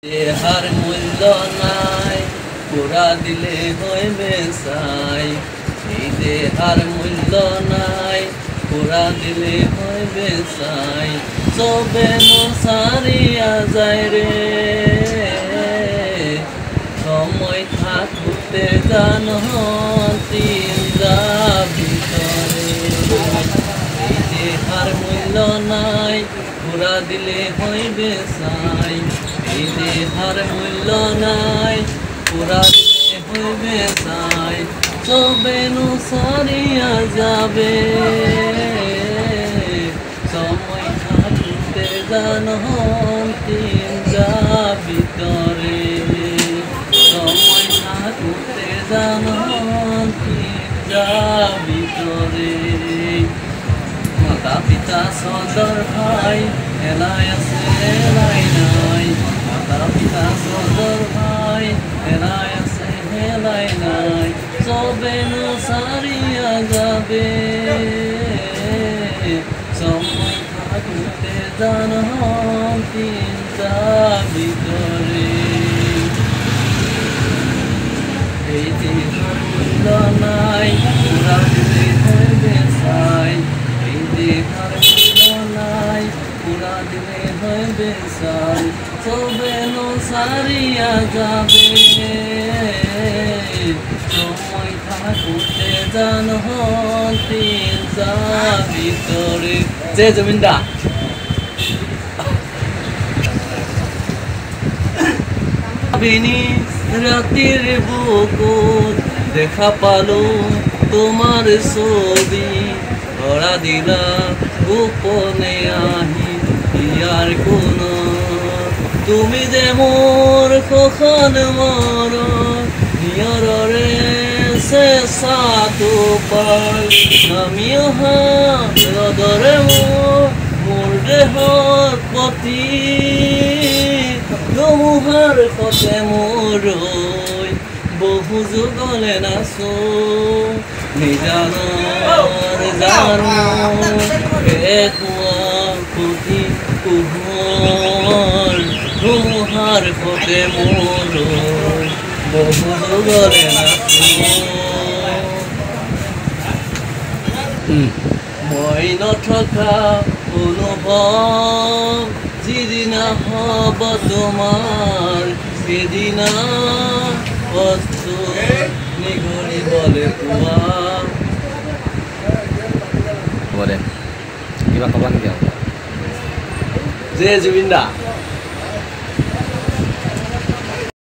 দেহার মূল্য নাই পুরা দিলে হইবে চাই এই দেহার মূল্য নাই পুরা দিলে হইবে চাই সবে মশারিয়া যায় রে সময় থাকুতে জানো তিন ভিতরে এই দেহার মূল্য নাই পুরা দিলে হইবে চাই এই দেহার মূল্য নাই পুরা দিলে হইবে চাই সবে সারিয়া যাবে সময় থাকতে জানো তিন ভিতরে সময় থাকতে জানো তিন ভিতরে মাতা পিতা সদর ভাই এলাই আছে এলাই নাই মাতা পিতা সদর ভাই এলাই আছে এলাই নাই সবে সারিয়া যাবে সময় থাকতে জানো তিন ভিতরে এই দেহার মূল্য নাই পুরা দিলে হইবে চাই এই দেহার মূল্য নাই পুরা দিলে হইবে চাই সবে সারিয়া যাবে সময় থাকুতে জানো তিন ভিতরে যে জমিনদা রাতের বুকুত দেখা পালো তোমার ছবি ধরা দিলা গোপনে আহি ইয়ার কোন তুমি যে মোর কখন মর নিয়রে চেষ্টাটো পাল আমিও হাদৰে মোৰ দেহৰ প্ৰতি ধুমুহাৰ সতে মোৰ বহু যুগলে নাচো নিজানৰ জানো পুতি পোহৰ ধুমুহাৰ সতে মোৰ বহু যুগলে নাচো মই নথকা অনুভৱ যিদিনা হব তোমাৰ সেদিনা বস্তু নিগৰিবলে পোৱা হ'ব দে কিবা ক'বা নেকি যে জুবিন দা